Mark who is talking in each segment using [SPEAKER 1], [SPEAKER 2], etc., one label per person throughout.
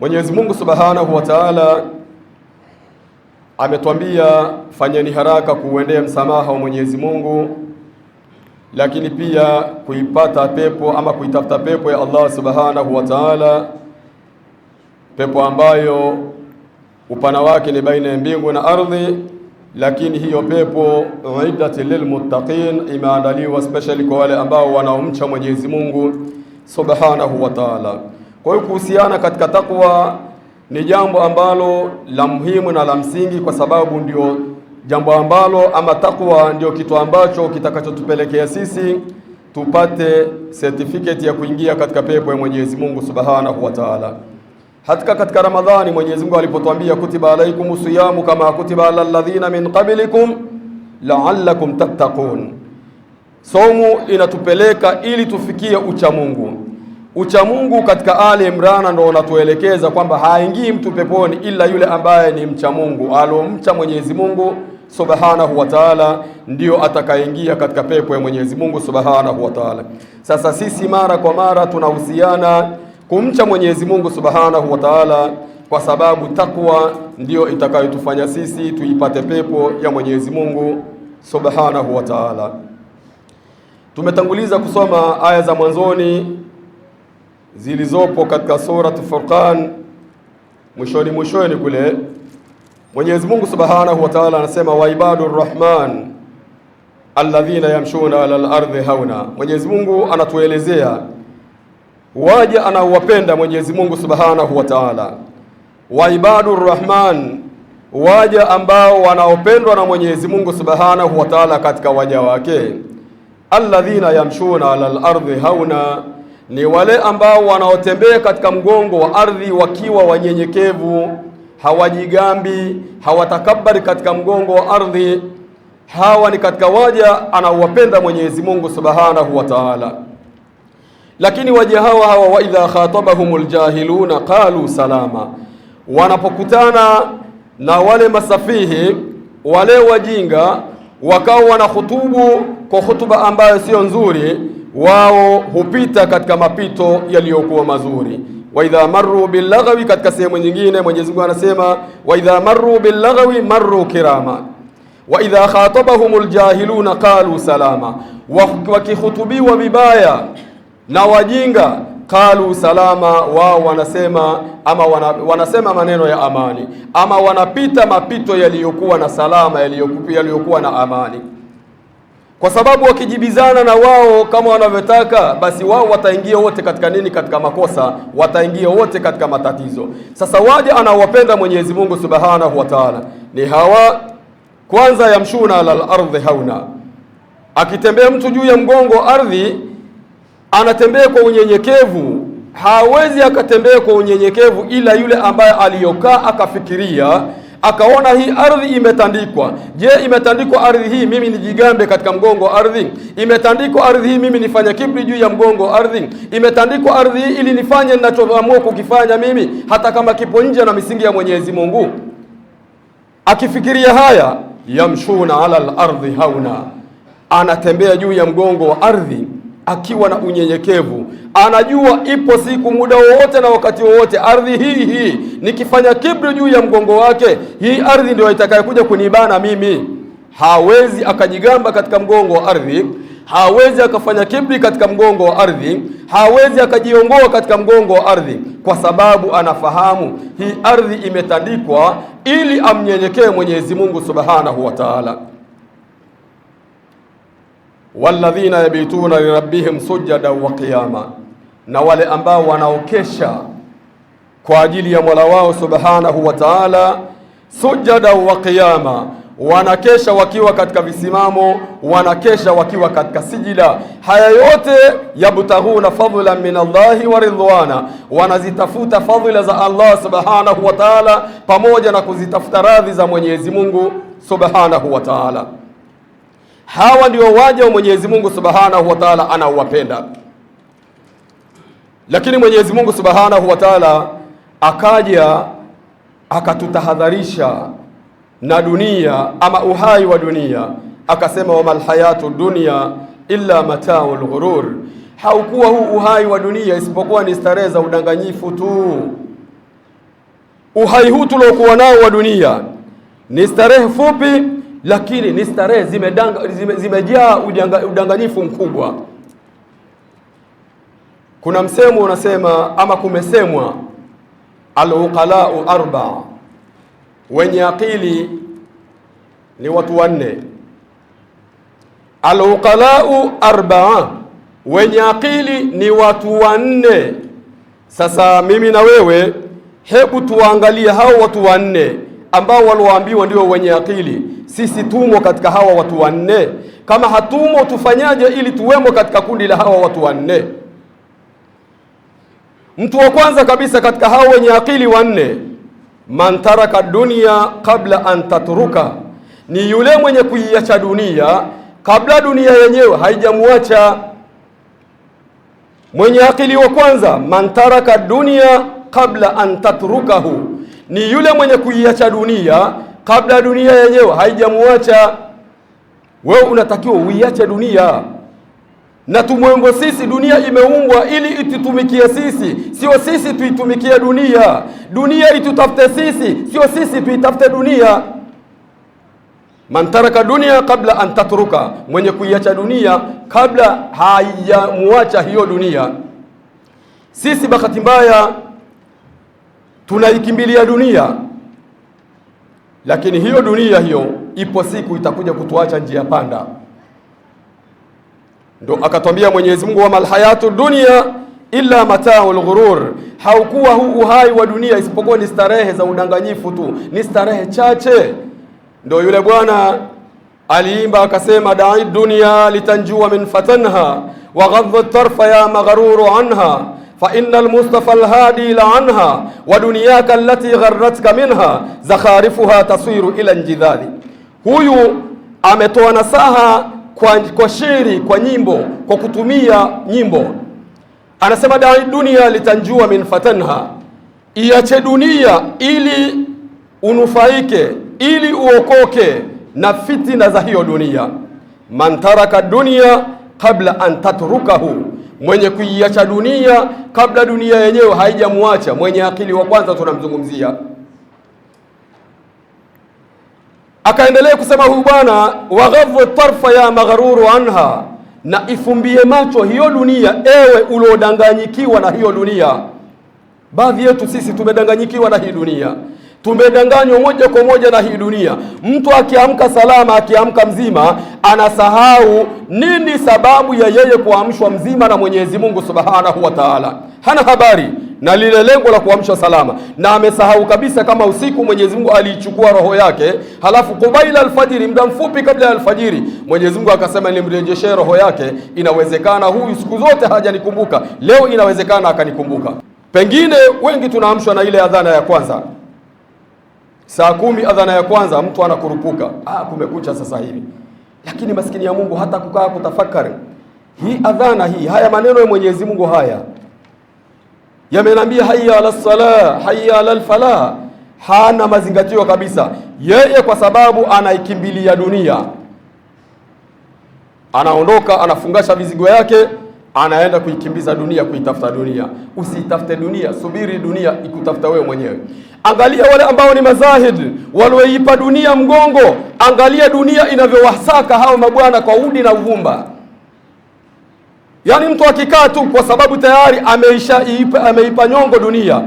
[SPEAKER 1] Mwenyezi Mungu Subhanahu wa Ta'ala ametuambia fanyeni haraka kuuendea msamaha wa Mwenyezi Mungu, lakini pia kuipata pepo ama kuitafuta pepo ya Allah Subhanahu wa Ta'ala, pepo ambayo upana wake ni baina ya mbingu na ardhi. Lakini hiyo pepo uiddat lilmuttaqin, imeandaliwa specially kwa wale ambao wanaomcha Mwenyezi Mungu Subhanahu wa Ta'ala. Kwa hiyo kuhusiana katika takwa ni jambo ambalo la muhimu na la msingi, kwa sababu ndio jambo ambalo ama takwa ndio kitu ambacho kitakachotupelekea sisi tupate certificate ya kuingia katika pepo ya Mwenyezi Mungu Subhanahu wa Ta'ala. Hata katika Ramadhani Mwenyezi Mungu alipotuambia kutiba alaikumus siyamu kama kutiba alal ladhina min qablikum la'allakum tattaqun, somu inatupeleka ili tufikie ucha Mungu. Ucha Mungu katika Ali Imran ndio unatuelekeza kwamba haingii mtu peponi ila yule ambaye ni mcha Mungu, alomcha Mwenyezi Mungu Subhanahu wa Ta'ala, ndio atakayeingia katika pepo ya Mwenyezi Mungu Subhanahu wa Ta'ala. Sasa sisi mara kwa mara tunahusiana kumcha Mwenyezi Mungu Subhanahu wa Ta'ala, kwa sababu takwa ndio itakayotufanya sisi tuipate pepo ya Mwenyezi Mungu Subhanahu wa Ta'ala. Tumetanguliza kusoma aya za mwanzoni zilizopo katika sura Furqan. Mwishoni kule Mwenyezi Mungu Subhanahu wa Ta'ala anasema wa ibadur rahman alladhina yamshuna ala al-ardhi hauna. Mwenyezi Mungu anatuelezea waja anaowapenda Mwenyezi Mungu Subhanahu wa Ta'ala. Wa ibadur rahman, waja ambao wanaopendwa na Mwenyezi Mungu Subhanahu wa Ta'ala katika waja wake. Alladhina yamshuna ala al-ardhi hauna, ni wale ambao wanaotembea katika mgongo wa ardhi wakiwa wanyenyekevu, hawajigambi, hawatakabari katika mgongo wa ardhi. Hawa ni katika waja anaowapenda Mwenyezi Mungu Subhanahu wa Ta'ala. Lakini waja hawa wa idha khatabahumul jahiluna qalu salama, wanapokutana na wale masafihi, wale wajinga, wakao wanahutubu kwa hutuba ambayo sio nzuri, wao hupita katika mapito yaliyokuwa mazuri. Wa idha marru billaghawi, katika sehemu nyingine Mwenyezi Mungu anasema wa idha marru billaghawi marru kirama, wa idha khatabahumul jahiluna qalu salama, wakihutubiwa vibaya na wajinga qalu salama, wao wanasema ama wanasema maneno ya amani, ama wanapita mapito yaliyokuwa na salama, yaliyokuwa na amani. Kwa sababu wakijibizana na wao kama wanavyotaka, basi wao wataingia wote katika nini? Katika makosa, wataingia wote katika matatizo. Sasa waja anaowapenda Mwenyezi Mungu Subhanahu wa Ta'ala ni hawa. Kwanza, yamshuna ala al-ardhi hauna, akitembea mtu juu ya mgongo ardhi anatembea kwa unyenyekevu. Hawezi akatembea kwa unyenyekevu ila yule ambaye aliyokaa akafikiria, akaona hii ardhi imetandikwa. Je, imetandikwa ardhi hii mimi nijigambe katika mgongo ardhi? Imetandikwa ardhi hii mimi nifanye kibri juu ya mgongo ardhi? Imetandikwa ardhi hii ili nifanye ninachoamua kukifanya mimi, hata kama kipo nje na misingi ya Mwenyezi Mungu? Akifikiria haya, yamshuna ala al-ardhi hauna, anatembea juu ya mgongo wa ardhi akiwa na unyenyekevu. Anajua ipo siku, muda wowote na wakati wowote, ardhi hii nikifanya kibri juu ya mgongo wake, hii ardhi ndio itakayokuja kunibana mimi. Hawezi akajigamba katika mgongo wa ardhi, hawezi akafanya kibri katika mgongo wa ardhi, hawezi akajiongoa katika mgongo wa ardhi, kwa sababu anafahamu hii ardhi imetandikwa ili amnyenyekee Mwenyezi Mungu Subhanahu wa Ta'ala. Walladhina yabituna lirabbihim sujada wa qiyama, na wale ambao wanaokesha kwa ajili ya Mola wao Subhanahu wa Ta'ala, sujada wa qiyama, wanakesha wakiwa katika visimamo, wanakesha wakiwa katika sijida. Haya yote yabtaghuna fadlan min Allahi wa ridwana, wanazitafuta fadhila za Allah Subhanahu wa Ta'ala pamoja na kuzitafuta radhi za Mwenyezi Mungu Subhanahu wa Ta'ala. Hawa ndio waja wa Mwenyezi Mungu Subhanahu wa Ta'ala anaowapenda. Lakini Mwenyezi Mungu Subhanahu wa Ta'ala akaja akatutahadharisha na dunia ama uhai wa dunia, akasema wamal hayatu dunya illa mataul ghurur, haukuwa huu uhai wa dunia isipokuwa ni starehe za udanganyifu tu. uhai huu tuliokuwa nao wa dunia ni starehe fupi, lakini ni starehe zimejaa udanganyifu mkubwa. Kuna msemo unasema, ama kumesemwa, al-uqalau arba, wenye akili ni watu wanne. Al-uqalau arba, wenye akili ni watu wanne. Sasa mimi na wewe, hebu tuangalie hao watu wanne ambao walioambiwa ndio wenye akili. Sisi tumo katika hawa watu wanne? Kama hatumo, tufanyaje ili tuwemo katika kundi la hawa watu wanne? Mtu wa kwanza kabisa katika hao wenye akili wanne, man taraka dunia kabla an tatruka, ni yule mwenye kuiacha dunia kabla dunia yenyewe haijamuacha. Mwenye akili wa kwanza, man taraka dunia kabla an tatrukahu, ni yule mwenye kuiacha dunia kabla dunia yenyewe haijamuacha. Wewe unatakiwa uiache dunia, na tumwengo sisi, dunia imeumbwa ili itutumikie sisi, sio sisi tuitumikie dunia. Dunia itutafute sisi, sio sisi tuitafute dunia. Man taraka dunia kabla an tatruka, mwenye kuiacha dunia kabla haijamuacha hiyo dunia. Sisi bahati mbaya tunaikimbilia dunia, lakini hiyo dunia hiyo ipo siku itakuja kutuacha njia panda. Ndo akatwambia Mwenyezi Mungu, wa mal hayatu dunya illa mata'ul ghurur, haukuwa huu uhai wa dunia isipokuwa ni starehe za udanganyifu tu, ni starehe chache. Ndo yule bwana aliimba akasema, da'i dunya litanjua min fatanha wa ghadha tarfa ya maghruru anha fa innal mustafa alhadi la anha wa dunyaka allati gharratka minha zakharifuha tasiru ila njidhali. Huyu ametoa nasaha kwa shairi, kwa nyimbo, kwa kutumia nyimbo. Anasema, da'i dunia litanjua min fatanha, iache dunia ili unufaike, ili uokoke na fitina za hiyo dunia. Man taraka dunia kabla an tatrukahu, mwenye kuiacha dunia kabla dunia yenyewe haijamuacha. Mwenye akili wa kwanza tunamzungumzia. Akaendelea kusema huyu bwana, waghadhu tarfa ya maghruru anha, na ifumbie macho hiyo dunia, ewe uliodanganyikiwa na hiyo dunia. Baadhi yetu sisi tumedanganyikiwa na hii dunia, tumedanganywa moja kwa moja na hii dunia. Mtu akiamka salama, akiamka mzima, anasahau nini sababu ya yeye kuamshwa mzima na Mwenyezi Mungu Subhanahu wa Ta'ala. Hana habari na lile lengo la kuamshwa salama, na amesahau kabisa kama usiku Mwenyezi Mungu aliichukua roho yake, halafu kubaila alfajiri, muda mfupi kabla ya alfajiri, Mwenyezi Mungu akasema nimrejeshe roho yake. Inawezekana huyu siku zote hajanikumbuka, leo inawezekana akanikumbuka. Pengine wengi tunaamshwa na ile adhana ya kwanza, saa 10 adhana ya kwanza, mtu anakurupuka, kumekucha sasa hivi. Lakini maskini ya Mungu hata kukaa kutafakari hii adhana hii, haya maneno ya Mwenyezi Mungu haya yamenambia hayya ala salah, hayya ala falah, hana mazingatio kabisa. Yeye kwa sababu anaikimbilia dunia, anaondoka, anafungasha vizigo yake, anaenda kuikimbiza dunia, kuitafuta dunia. Usitafute dunia, subiri dunia ikutafuta wewe mwenyewe. Angalia wale ambao ni mazahid, walioipa dunia mgongo. Angalia dunia inavyowasaka hao mabwana kwa udi na uvumba. Yaani mtu akikaa tu kwa sababu tayari ameipa nyongo dunia,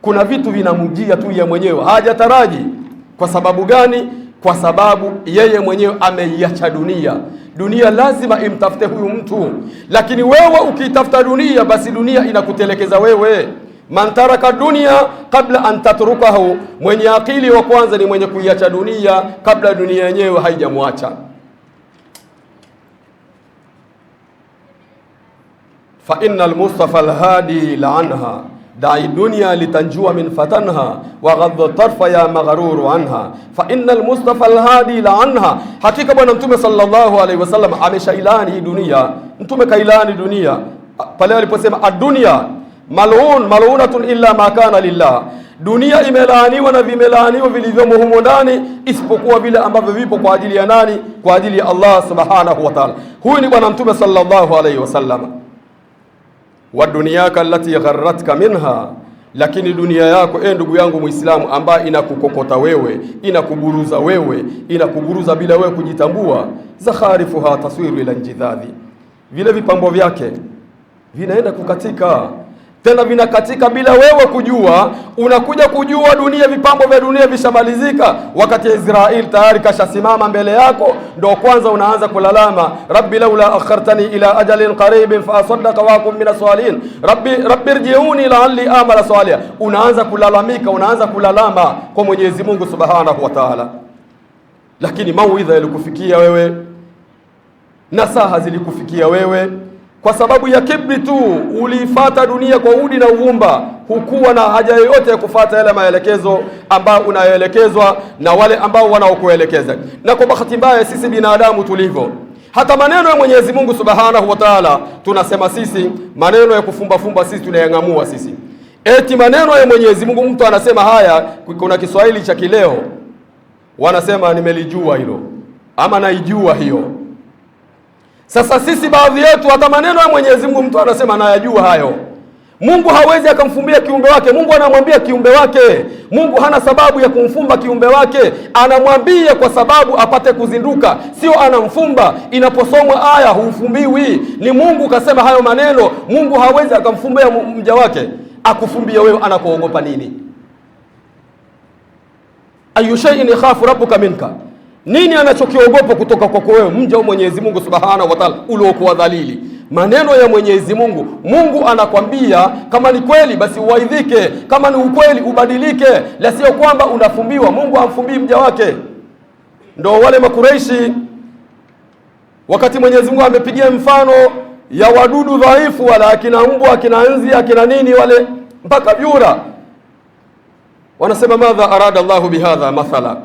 [SPEAKER 1] kuna vitu vinamjia tu yeye mwenyewe, hajataraji. Kwa sababu gani? Kwa sababu yeye mwenyewe ameiacha dunia. Dunia lazima imtafute huyu mtu, lakini wewe ukitafuta dunia, basi dunia inakutelekeza wewe. Man taraka dunia kabla an tatrukahu, mwenye akili wa kwanza ni mwenye kuiacha dunia kabla dunia yenyewe haijamwacha. Fa innal mustafa alhadi la anha da'i dunya litanjua min fatanha wa ghadha tarfa ya maghruru anha fa innal mustafa alhadi la anha. Hakika bwana Mtume sallallahu alaihi wasallam ameshailani hii dunia. Mtume kailani dunia pale aliposema ad-dunya mal'unatun illa ma kana lillah, dunia imelaaniwa na vimelaaniwa vilivyomo humo ndani isipokuwa vile ambavyo vipo kwa ajili ya nani? Kwa ajili ya Allah subhanahu wa ta'ala. Huyu ni bwana Mtume sallallahu alaihi wasallam. wa dunyaka allati gharratka minha Lakini dunia yako ndugu yangu Muislamu, ambayo inakukokota wewe, inakuburuza wewe, inakuburuza bila wewe kujitambua, zakharifuha taswiru ila njidhadhi, vile vipambo vyake vinaenda kukatika, tena vinakatika bila wewe kujua. Unakuja kujua dunia, vipambo vya dunia vishamalizika, wakati Israeli tayari kashasimama mbele yako, ndio kwanza unaanza kulalama, rabbi laula akhartani ila ajalin qaribin fa asaddaqa wa akum min as-salihin, rabbi irji'uni la'alli amala salihan. Unaanza kulalamika, unaanza kulalama kwa Mwenyezi Mungu Subhanahu wa Ta'ala. Lakini mauidha yalikufikia wewe, nasaha zilikufikia wewe, kwa sababu ya kibri tu uliifata dunia kwa udi na uvumba, hukuwa na haja yoyote ya kufata yale maelekezo ambayo unayoelekezwa na wale ambao wanaokuelekeza. Na kwa bahati mbaya sisi binadamu tulivyo, hata maneno ya Mwenyezi Mungu Subhanahu wa Ta'ala tunasema sisi, maneno ya kufumba fumba sisi tunayang'amua sisi. Eti maneno ya Mwenyezi Mungu, mtu anasema haya, kuna Kiswahili cha kileo wanasema nimelijua hilo ama naijua hiyo. Sasa sisi baadhi yetu hata maneno ya Mwenyezi Mungu mtu anasema anayajua hayo. Mungu hawezi akamfumbia kiumbe wake. Mungu anamwambia kiumbe wake. Mungu hana sababu ya kumfumba kiumbe wake, anamwambia kwa sababu apate kuzinduka, sio anamfumba. Inaposomwa aya hufumbiwi, ni Mungu kasema hayo maneno. Mungu hawezi akamfumbia mja wake. Akufumbia wewe, anakoogopa nini? Ayu shay'in yakhafu rabbuka minka, nini anachokiogopa kutoka kwako wewe, mja wa Mwenyezi Mungu Subhanahu wa Ta'ala uliokuwa dhalili? Maneno ya Mwenyezi Mungu, Mungu anakwambia kama ni kweli basi uwaidhike, kama ni ukweli ubadilike, la sio kwamba unafumbiwa. Mungu hamfumbii mja wake. Ndio wale Makureishi, wakati Mwenyezi Mungu amepigia mfano ya wadudu dhaifu wala akina mbwa, akina nzi, akina nini wale mpaka vyura, wanasema madha arada Allahu bihadha mathala.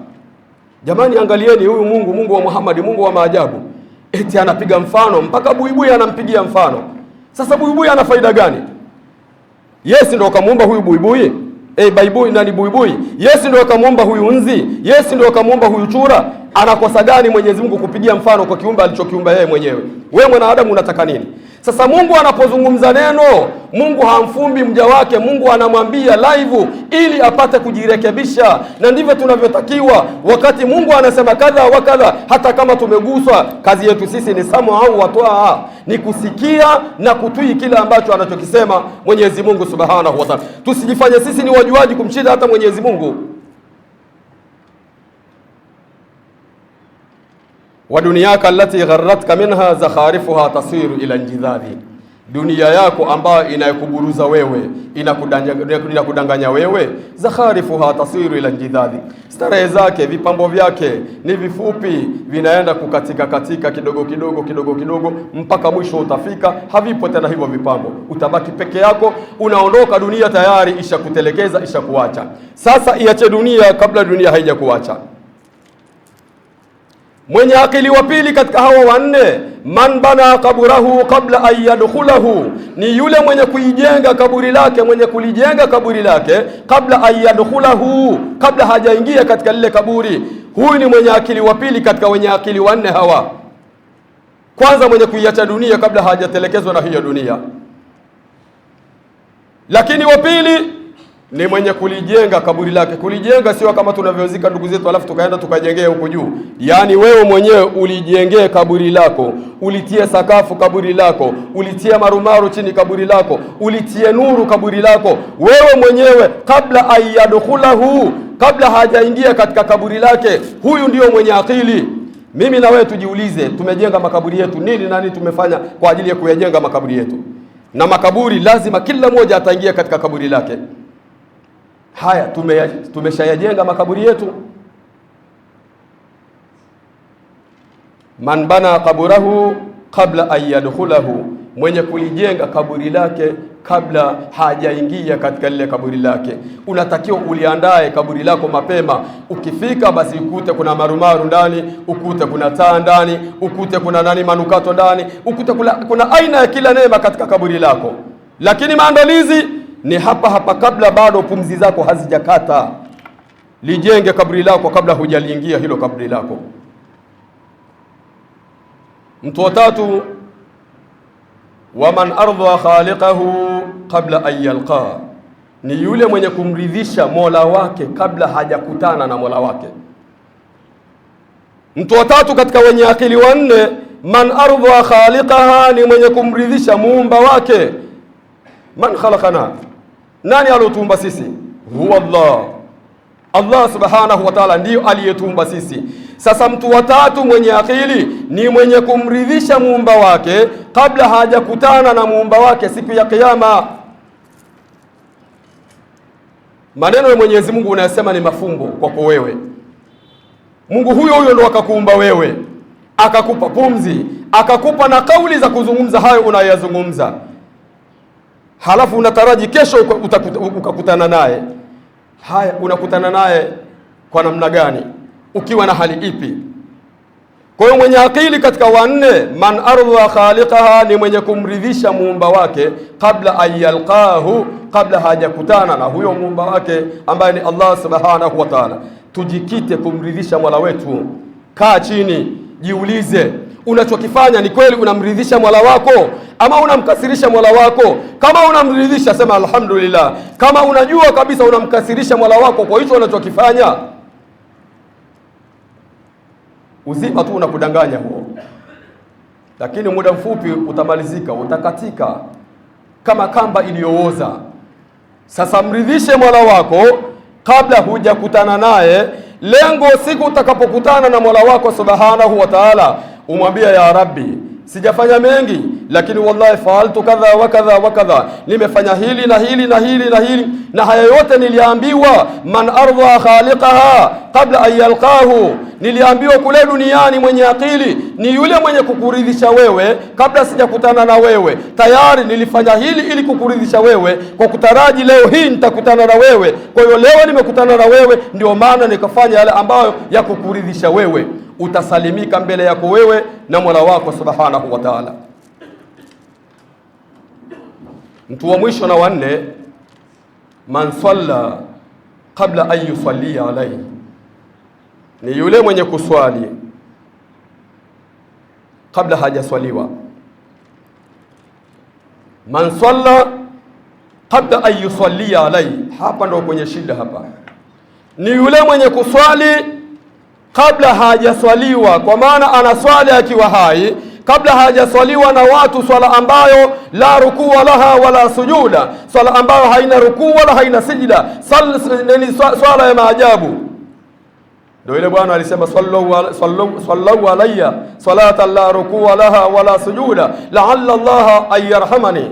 [SPEAKER 1] Jamani, angalieni huyu Mungu, Mungu wa Muhammad, Mungu wa maajabu, eti anapiga mfano mpaka buibui anampigia mfano. Sasa buibui ana faida gani? Yes ndio akamuumba huyu buibui. Baibui nani buibui? Yes ndio akamuumba huyu nzi. Yes ndio akamuumba huyu chura. Anakosa gani Mwenyezi Mungu kupigia mfano kwa kiumbe alichokiumba yeye mwenyewe? Wewe mwanadamu unataka nini? Sasa Mungu anapozungumza neno, Mungu hamfumbi mja wake. Mungu anamwambia live ili apate kujirekebisha, na ndivyo tunavyotakiwa. Wakati Mungu anasema kadha wa kadha, hata kama tumeguswa, kazi yetu sisi ni samu au watwaa, ni kusikia na kutii kila ambacho anachokisema Mwenyezi Mungu Subhanahu wa Ta'ala. Tusijifanye sisi ni wajuaji kumshinda hata Mwenyezi Mungu. Wa dunyaka allati gharratka minha zakharifuha tasiru ila njidhadhi, dunia yako ambayo inakuburuza wewe, inakudanganya wewe, zakharifuha tasiru ila njidhadhi, starehe zake, vipambo vyake ni vifupi, vinaenda kukatika katika kidogo kidogo kidogo kidogo, mpaka mwisho utafika havipo tena hivyo vipambo, utabaki peke yako, unaondoka, dunia tayari ishakutelekeza, ishakuacha. Sasa iache dunia kabla dunia haijakuacha. Mwenye akili wa pili katika hawa wanne, man bana kaburahu qabla an yadkhulahu, ni yule mwenye kuijenga kaburi lake, mwenye kulijenga kaburi lake kabla an yadkhulahu, kabla hajaingia katika lile kaburi. Huyu ni mwenye akili wa pili katika wenye akili wanne hawa. Kwanza mwenye kuiacha dunia kabla hajatelekezwa na hiyo dunia. Lakini wa pili ni mwenye kulijenga kaburi lake. Kulijenga sio kama tunavyozika ndugu zetu alafu tukaenda tukajengea huko juu. Yaani wewe mwenyewe ulijengee kaburi lako, ulitie sakafu kaburi lako, ulitie marumaru chini kaburi lako, ulitie nuru kaburi lako. Wewe mwenyewe kabla ayadkhulahu, kabla hajaingia katika kaburi lake. Huyu ndio mwenye akili. Mimi na wewe tujiulize, tumejenga makaburi yetu nini na nini tumefanya kwa ajili ya kuyajenga makaburi yetu? Na makaburi lazima kila mmoja ataingia katika kaburi lake. Haya, tumeshayajenga makaburi yetu? Man bana kaburahu kabla an yadkhulahu, mwenye kulijenga kaburi lake kabla hajaingia katika lile kaburi lake. Unatakiwa uliandae kaburi lako mapema. Ukifika basi ukute kuna marumaru ndani, ukute kuna taa ndani, ukute kuna nani manukato ndani, ukute kuna aina ya kila neema katika kaburi lako. Lakini maandalizi ni hapa hapa kabla bado pumzi zako hazijakata. Lijenge kaburi lako kabla hujaliingia hilo kaburi lako. Mtu wa tatu, waman ardha khaliqahu qabla an yalqa, ni yule mwenye kumridhisha Mola wake kabla hajakutana na Mola wake. Mtu wa tatu katika wenye akili wanne, man ardha khaliqaha, ni mwenye kumridhisha muumba wake. Man khalaqana, nani alotuumba sisi? Huwa Allah. Allah subhanahu wa ta'ala ndiyo aliyetuumba sisi. Sasa mtu wa tatu mwenye akili ni mwenye kumridhisha muumba wake kabla hajakutana na muumba wake siku ya Kiyama. Maneno ya Mwenyezi Mungu unayosema ni mafumbo kwako wewe. Mungu huyo ndo akakuumba wewe, akakupa pumzi, akakupa na kauli za kuzungumza hayo unayozungumza, halafu unataraji kesho ukakutana naye. Haya, unakutana naye kwa namna gani? Ukiwa na hali ipi? Kwa hiyo mwenye akili katika wanne, man ardha khaliqaha, ni mwenye kumridhisha muumba wake kabla ayalqahu, kabla hajakutana na huyo muumba wake ambaye ni Allah subhanahu wa ta'ala. Tujikite kumridhisha Mola wetu. Kaa chini, jiulize, unachokifanya ni kweli unamridhisha Mola wako ama unamkasirisha Mola wako? Kama unamridhisha, sema alhamdulillah. Kama unajua kabisa unamkasirisha Mola wako kwa hicho unachokifanya, uzima tu unakudanganya huo, lakini muda mfupi utamalizika, utakatika kama kamba iliyooza. Sasa mridhishe Mola wako kabla hujakutana naye. Lengo siku utakapokutana na Mola wako subhanahu wa ta'ala, umwambia ya Rabbi, sijafanya mengi, lakini wallahi faaltu kadha wa kadha wa kadha, nimefanya hili na hili na hili na hili, na haya yote niliambiwa. Man ardha khaliqaha kabla an yalqahu, niliambiwa kule duniani mwenye akili ni yule mwenye kukuridhisha wewe kabla sijakutana na wewe. Tayari nilifanya hili ili kukuridhisha wewe, kwa kutaraji leo hii nitakutana na wewe. Kwa hiyo leo nimekutana na wewe, ndio maana nikafanya yale ambayo ya kukuridhisha wewe. Utasalimika mbele yako wewe na Mola wako subhanahu wa ta'ala. Mtu wa mwisho na wanne, man salla kabla an yusalli alayhi, ni yule mwenye kuswali kabla hajaswaliwa. Man salla kabla an yusalli alayhi, hapa ndo kwenye shida hapa. Ni yule mwenye kuswali kabla hajaswaliwa, kwa maana anaswali akiwa hai kabla hajaswaliwa na watu, swala ambayo la rukuu laha wala sujuda, swala ambayo haina rukuu wala haina sijida, swala ya maajabu. Ndio ile Bwana alisema sallu alayya salatan la rukuu laha wala sujuda la'alla Allah ay yarhamani.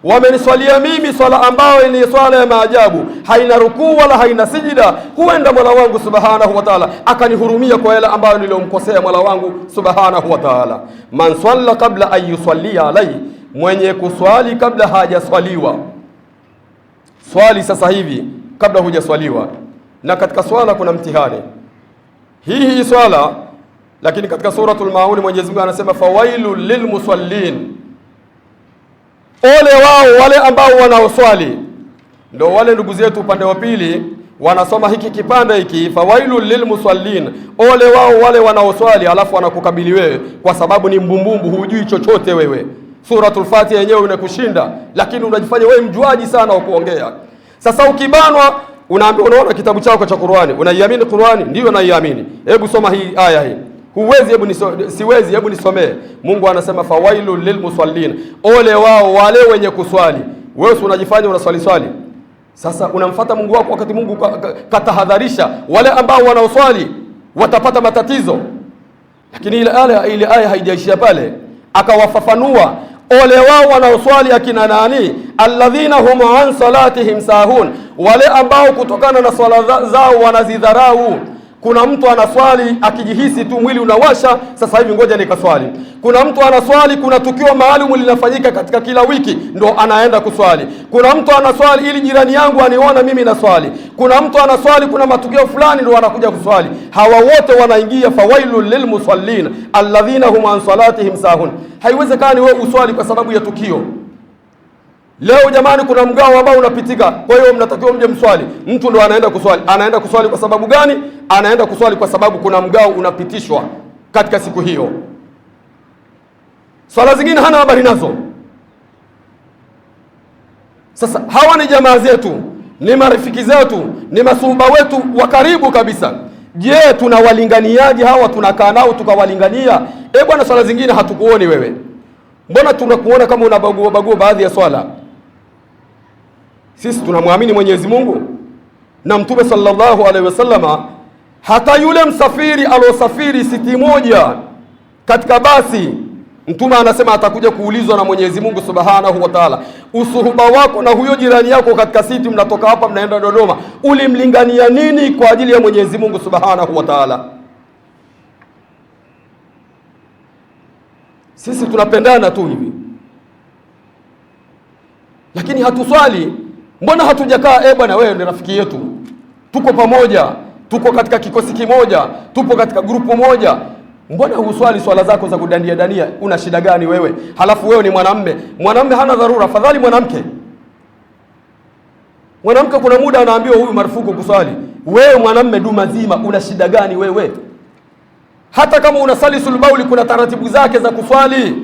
[SPEAKER 1] Wameniswalia mimi swala ambayo ni swala ya maajabu, haina rukuu wala haina sijida, huenda Mola wangu subhanahu wa ta'ala akanihurumia kwa yale ambayo niliyomkosea Mola wangu subhanahu wa ta'ala. Man swalla kabla an yusalli alayhi, mwenye kuswali kabla hajaswaliwa. Swali sasa hivi kabla hujaswaliwa. Na katika swala kuna mtihani. Hii swala, lakini katika suratul Maun Mwenyezi Mungu anasema fawailul lilmusallin, ole wao wale ambao wanaoswali. Ndio wale ndugu zetu upande wa pili wanasoma hiki kipande hiki, fawailul lilmusallin, ole wao wale wanaoswali, alafu wanakukabili wewe kwa sababu ni mbumbumbu, hujui chochote wewe. Suratul Fatiha yenyewe inakushinda, lakini unajifanya wewe mjuaji sana wa kuongea. Sasa ukibanwa, unaona kitabu chako cha Qur'ani, unaiamini Qur'ani? Ndio naiamini. Hebu soma hii aya hii. Huwezi, siwezi, hebu nisomee. Mungu anasema fawailul lilmusallin, ole wao wale wenye kuswali. Wewe unajifanya unaswali. Sasa unamfuata Mungu wako wakati Mungu katahadharisha wale ambao wanaoswali watapata matatizo. Lakini ile aya haijaishia pale, akawafafanua ole wao wanaoswali akina nani? Alladhina hum an salatihim sahun, wale ambao kutokana na swala zao wanazidharau. Kuna mtu anaswali akijihisi tu mwili unawasha, sasa hivi ngoja nikaswali. Kuna mtu anaswali, kuna tukio maalum linafanyika katika kila wiki, ndo anaenda kuswali. Kuna mtu anaswali ili jirani yangu aniona mimi naswali. Kuna mtu anaswali, kuna matukio fulani ndo anakuja kuswali. Hawa wote wanaingia fawailul lilmusallin alladhina hum an salatihim sahun. Haiwezekani wewe uswali kwa sababu ya tukio. Leo jamani, kuna mgao ambao unapitika, kwa hiyo mnatakiwa mje mswali. Mtu ndo anaenda kuswali. Anaenda kuswali kwa sababu gani? Anaenda kuswali kwa sababu kuna mgao unapitishwa katika siku hiyo. Swala zingine hana habari nazo. Sasa hawa ni jamaa zetu. ni marafiki zetu, ni masuhuba wetu wa karibu kabisa. Je, tunawalinganiaje hawa? Tunakaa nao tukawalingania? Bwana, swala zingine hatukuoni wewe, mbona tunakuona kama unabagua baadhi ya swala? Sisi tunamwamini Mwenyezi Mungu na Mtume sallallahu alaihi wasallama. Hata yule msafiri alosafiri siti moja katika basi, Mtume anasema atakuja kuulizwa na Mwenyezi Mungu subhanahu wa ta'ala, usuhuba wako na huyo jirani yako katika siti, mnatoka hapa mnaenda Dodoma, ulimlingania nini kwa ajili ya Mwenyezi Mungu subhanahu wa ta'ala? Sisi tunapendana tu hivi, lakini hatuswali. Mbona hatujakaa, bwana wewe ni rafiki yetu, tuko pamoja, tuko katika kikosi kimoja, tupo katika grupu moja, mbona huswali swala zako za kudandia dania? Una shida gani wewe? Halafu wewe ni mwanamume hana dharura, fadhali mwanamke. Mwanamke kuna muda anaambiwa huyu marufuku kuswali, wewe mwanamume duma zima, una shida gani wewe? Hata kama unasali sulbauli, kuna taratibu zake za kuswali.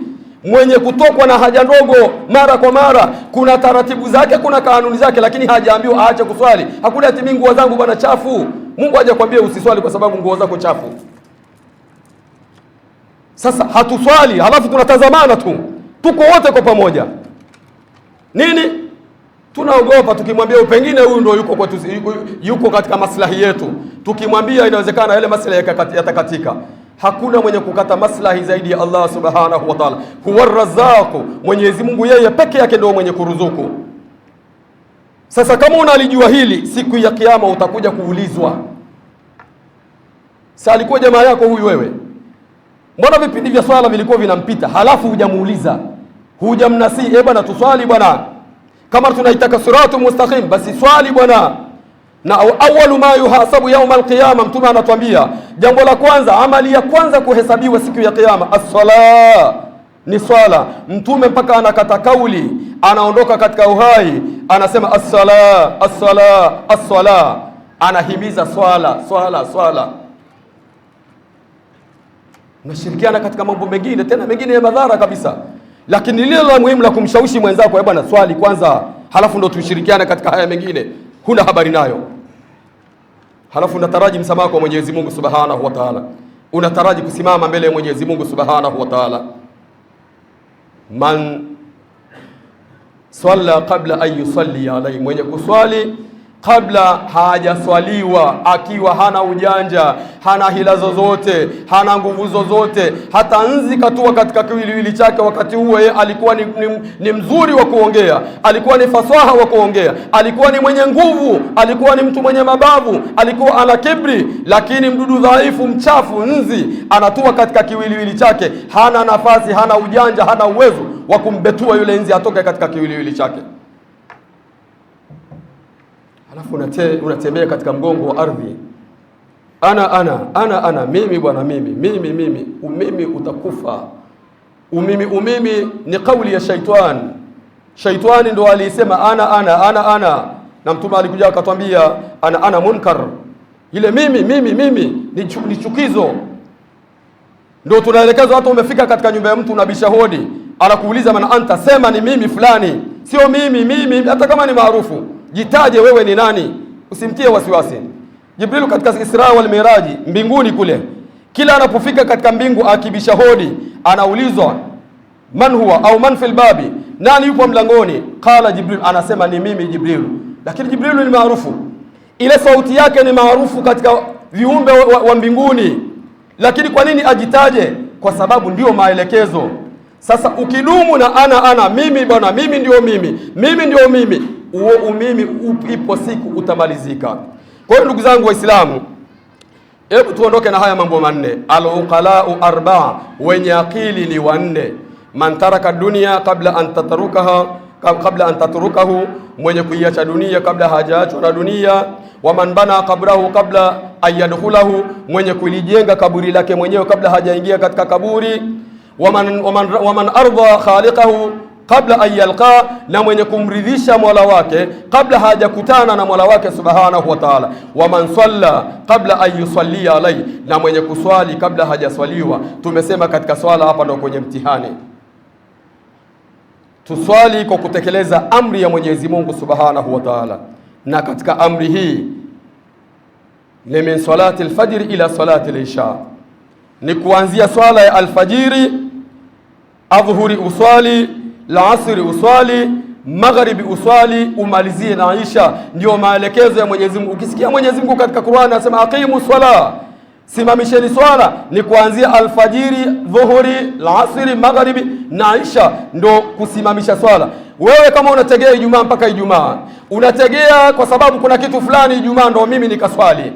[SPEAKER 1] Mwenye kutokwa na haja ndogo mara kwa mara, kuna taratibu zake, kuna kanuni zake, lakini hajaambiwa aache kuswali. Hakuna ati mimi nguo zangu bwana chafu. Mungu hajakwambia usiswali kwa sababu nguo zako chafu. Sasa hatuswali, halafu tunatazamana tu, tuko wote kwa pamoja. Nini? Tunaogopa tukimwambia pengine huyu ndio yuko katika maslahi yetu. Tukimwambia inawezekana yale maslahi yatakatika. Hakuna mwenye kukata maslahi zaidi ya Allah subhanahu wa ta'ala. Huwa Razzaq, Mwenyezi Mungu yeye peke yake ndio mwenye kuruzuku. Sasa kama unalijua hili, siku ya kiyama utakuja kuulizwa. Sasa alikuwa jamaa yako huyu wewe, mbona vipindi vya swala vilikuwa vinampita, halafu hujamuuliza, hujamnasihi, bwana tuswali bwana, kama tunaitaka siratu mustaqim basi swali bwana. Na awwalu ma yuhasabu yawm alqiyama, Mtume anatuambia jambo la kwanza, amali ya kwanza kuhesabiwa siku ya kiyama, as-sala, ni swala. Mtume mpaka anakata kauli, anaondoka katika uhai, anasema as-sala, as-sala, as-sala, anahimiza swala. Nashirikiana katika mambo mengine, tena mengine ya madhara kabisa, lakini lile la muhimu la kumshawishi mwenzako, bwana swali kwanza, halafu ndo tushirikiane katika haya mengine, huna habari nayo. Halafu unataraji msamaha kwa Mwenyezi Mungu subhanahu wa ta'ala, unataraji kusimama mbele ya Mwenyezi Mungu subhanahu wa ta'ala. Man swalla qabla an yusalli alayhi, mwenye kuswali kabla hajaswaliwa, akiwa hana ujanja, hana hila zozote, hana nguvu zozote, hata nzi katua katika kiwiliwili chake. Wakati huo yeye alikuwa ni mzuri wa kuongea, alikuwa ni fasaha wa kuongea, alikuwa ni mwenye nguvu, alikuwa ni mtu mwenye mabavu, alikuwa ana kibri, lakini mdudu dhaifu, mchafu, nzi anatua katika kiwiliwili chake, hana nafasi, hana ujanja, hana uwezo wa kumbetua yule nzi atoke katika kiwiliwili chake. Alafu unatembea katika mgongo wa ardhi, ana mimi bwana, mimi, umimi utakufa. Umimi ni kauli ya shaitani. Shaitani ndo alisema ana, na Mtume alikuja akatwambia ana munkar. Ile mimi ni chukizo. Ndio tunaelekezwa, hata umefika katika nyumba ya mtu unabisha hodi, anakuuliza man anta, sema ni mimi fulani, sio mimi, hata kama ni maarufu. Jitaje wewe ni nani, usimtie wasiwasi. Jibril katika Isra wal Miraji mbinguni kule, kila anapofika katika mbingu akibisha hodi, anaulizwa man huwa au man fil babi, nani yupo mlangoni? Qala Jibril, anasema ni mimi Jibril. Lakini Jibril ni maarufu, ile sauti yake ni maarufu katika viumbe wa mbinguni. Lakini kwa nini ajitaje? Kwa sababu ndio maelekezo. Sasa ukidumu na ana mimi bwana, mimi ndio mimi, huo umimi ipo siku utamalizika. Kwa hiyo ndugu zangu Waislamu, hebu tuondoke na haya mambo manne. Al-uqalau arba'a, wenye akili ni wanne. Man taraka dunia kabla an tatrukahu, mwenye kuiacha dunia kabla hajaachwa na dunia. Wa man bana qabrahu kabla an yadkhulahu, mwenye kulijenga kaburi lake mwenyewe kabla hajaingia katika kaburi. Wa man arda khaliqahu kabla an yalqa, na mwenye kumridhisha Mola wake kabla hajakutana na Mola wake subhanahu wa ta'ala. Wa man salla kabla an yusalli alayhi, na mwenye kuswali kabla hajaswaliwa. Tumesema katika swala hapa ndio kwenye mtihani. Tuswali kwa kutekeleza amri ya Mwenyezi Mungu subhanahu wa ta'ala. na katika amri hii ni min salati alfajr ila salati alisha, ni kuanzia swala ya alfajiri, adhuhuri uswali, alasri uswali, magharibi uswali, umalizie na isha. Ndio maelekezo ya Mwenyezi Mungu. Ukisikia Mwenyezi Mungu katika Qur'an anasema aqimu swala, simamisheni swala, ni kuanzia alfajiri, dhuhuri, alasri, magharibi na isha, ndo kusimamisha swala. Wewe kama unategea Ijumaa mpaka Ijumaa, unategea kwa sababu kuna kitu fulani Ijumaa ndo mimi nikaswali,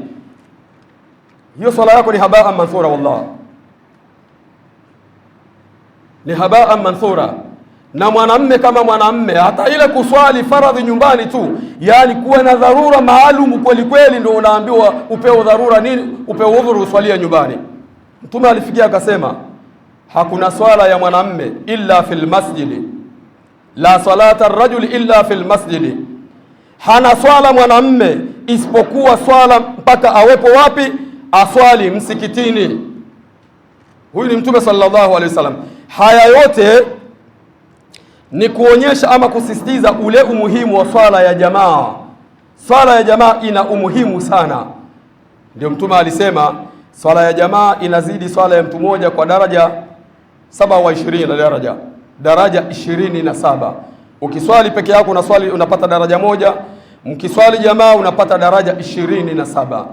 [SPEAKER 1] hiyo swala yako ni habaa manthura. Wallah, ni habaa manthura. Na mwanamme kama mwanamme, hata ile kuswali faradhi nyumbani tu, yani kuwa na dharura maalum kweli kweli, ndio unaambiwa upewe dharura nini, upewe udhuru uswalia nyumbani. Mtume alifikia akasema hakuna swala ya mwanamme illa fil masjidi, la salata ar-rajuli illa fil masjidi, hana swala mwanamme isipokuwa swala mpaka awepo wapi? Aswali msikitini. Huyu ni Mtume sallallahu alaihi wasallam. Haya yote ni kuonyesha ama kusisitiza ule umuhimu wa swala ya jamaa. Swala ya jamaa ina umuhimu sana. Ndio Mtume alisema swala ya jamaa inazidi swala ya mtu mmoja kwa daraja 27 daraja 27. Ukiswali peke yako unapata daraja moja, mkiswali jamaa unapata daraja 27.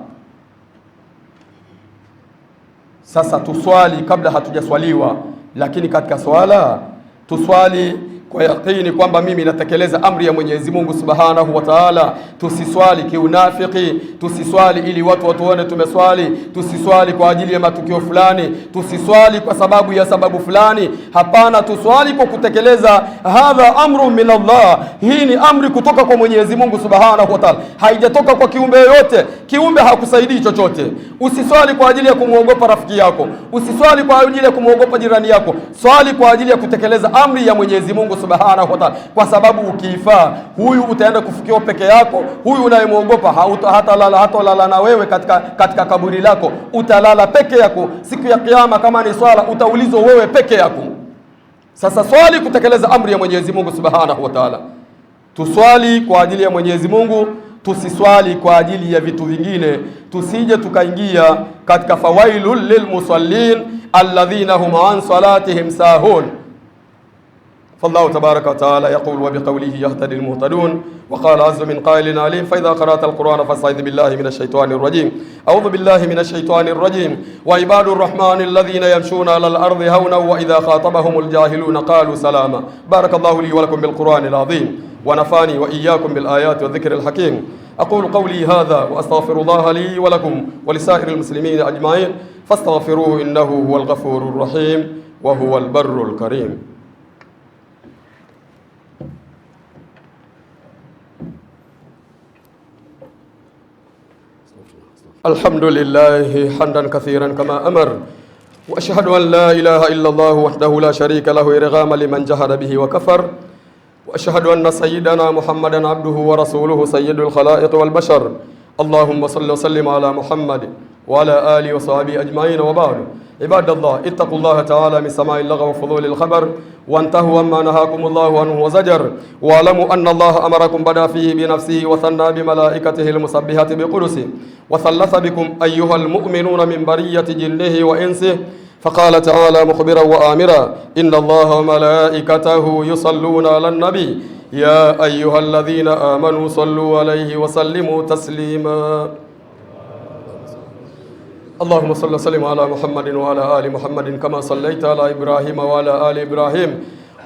[SPEAKER 1] Sasa tuswali kabla hatujaswaliwa, lakini katika swala tuswali kwa yakini kwamba mimi natekeleza amri ya Mwenyezi Mungu Subhanahu wa Ta'ala. Tusiswali kiunafiki, tusiswali ili watu watuone tumeswali, tusiswali kwa ajili ya matukio fulani, tusiswali kwa sababu ya sababu fulani. Hapana, tuswali kwa kutekeleza hadha amru min Allah. Hii ni amri kutoka kwa Mwenyezi Mungu Subhanahu wa Ta'ala, haijatoka kwa kiumbe yoyote. Kiumbe hakusaidii chochote. Usiswali kwa ajili ya kumuogopa rafiki yako, usiswali kwa ajili ya kumuogopa jirani yako. Swali kwa ajili ya kutekeleza amri ya Mwenyezi Mungu Subhanahu wa Ta'ala, kwa sababu ukifa huyu utaenda kufikiwa peke yako. Huyu unayemuogopa hatalala na wewe katika kaburi lako, utalala peke yako. Siku ya Kiyama kama ni swala utaulizwa wewe peke yako. Sasa swali kutekeleza amri ya Mwenyezi Mungu Subhanahu wa Ta'ala. Tuswali kwa ajili ya Mwenyezi Mungu, tusiswali kwa ajili ya vitu vingine. Tusije tukaingia katika fawailul lilmusallin alladhina hum an salatihim sahun. فالله تبارك وتعالى يقول وبقوله يهتدي المهتدون، وقال عز من قائل عليم فإذا قرأت القرآن فاستعذ بالله من الشيطان الرجيم. أعوذ بالله من الشيطان الرجيم. وعباد الرحمن الذين يمشون على الأرض هونا وإذا خاطبهم الجاهلون قالوا سلاما. بارك الله لي ولكم بالقرآن العظيم ونفعني وإياكم بالآيات والذكر الحكيم. أقول قولي هذا وأستغفر الله لي ولكم ولسائر المسلمين أجمعين فاستغفروه إنه هو الغفور الرحيم وهو البر الكريم. الحمد لله حمدا كثيرا كما أمر، وأشهد أن لا إله إلا الله وحده لا شريك له إرغاما لمن جهد به وكفر، وأشهد أن سيدنا محمدا عبده ورسوله سيد الخلائق والبشر. اللهم صل وسلم على محمد وعلى آله وصحبه أجمعين. وبعد، عباد الله اتقوا الله تعالى من سماع اللغو وفضول الخبر، وانتهوا عما نهاكم الله عنه وزجر، واعلموا أن الله أمركم بدأ فيه بنفسه وثنى بملائكته المسبحة بقدسه، وثلث بكم أيها المؤمنون من برية جنه وإنسه، فقال تعالى مخبرا وآمرا إن الله وملائكته يصلون على النبي يا أيها الذين آمنوا صلوا عليه وسلموا تسليما. اللهم صل وسلم على محمد وعلى آل محمد كما صليت على إبراهيم وعلى آل إبراهيم،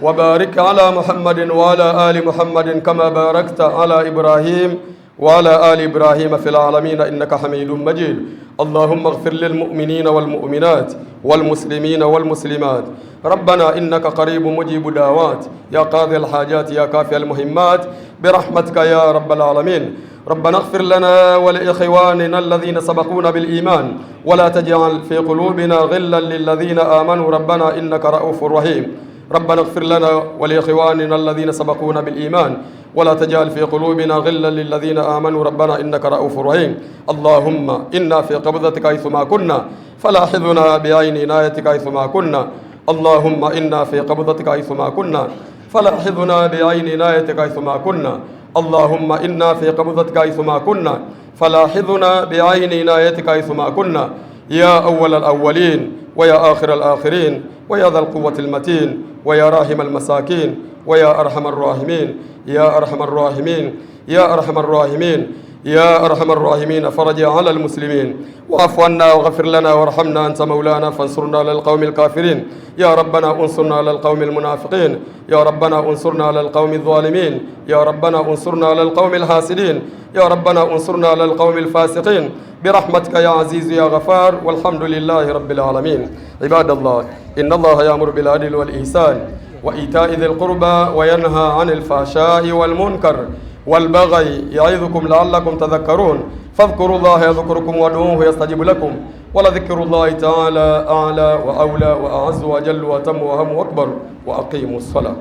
[SPEAKER 1] وبارك على محمد وعلى آل محمد كما باركت على إبراهيم وعلى آل إبراهيم في العالمين إنك حميد مجيد. اللهم اغفر للمؤمنين والمؤمنات والمسلمين والمسلمات. ربنا إنك قريب مجيب دعوات يا قاضي الحاجات يا كافي المهمات برحمتك يا رب العالمين. ربنا اغفر لنا ولإخواننا الذين سبقونا بالإيمان ولا تجعل في قلوبنا غلا للذين آمنوا ربنا إنك رؤوف رحيم. ربنا اغفر لنا ولإخواننا الذين سبقونا بالإيمان ولا تجعل في قلوبنا غلا للذين آمنوا ربنا إنك رؤوف رحيم. اللهم إنا في قبضتك حيثما كنا فلاحظنا بعين عنايتك حيثما كنا. اللهم إنا في قبضتك حيثما كنا فلاحظنا بعين عنايتك حيثما كنا. اللهم إنا في قبضتك حيثما كنا، فلاحظنا بعين عنايتك حيثما كنا، يا أول الأولين ويا آخر الآخرين ويا ذا القوة المتين ويا راحم المساكين ويا أرحم الراحمين، يا أرحم الراحمين، يا أرحم الراحمين، يا أرحم الراحمين. فرج على المسلمين، واعف عنا واغفر لنا وارحمنا، أنت مولانا فانصرنا على القوم الكافرين. يا ربنا انصرنا على القوم المنافقين، يا ربنا انصرنا على القوم الظالمين، يا ربنا انصرنا على القوم الحاسدين، يا ربنا انصرنا على القوم الفاسقين، برحمتك يا عزيز يا غفار، والحمد لله رب العالمين. عباد الله، إن الله يأمر بالعدل والإحسان وإيتاء ذي القربى وينهى عن الفحشاء والمنكر والبغي يعظكم لعلكم تذكرون. فاذكروا الله يذكركم وادعوه يستجب لكم، ولذكر الله تعالى أعلى وأولى وأعز وأجل وأتم وأهم وأكبر. وأقيموا الصلاة.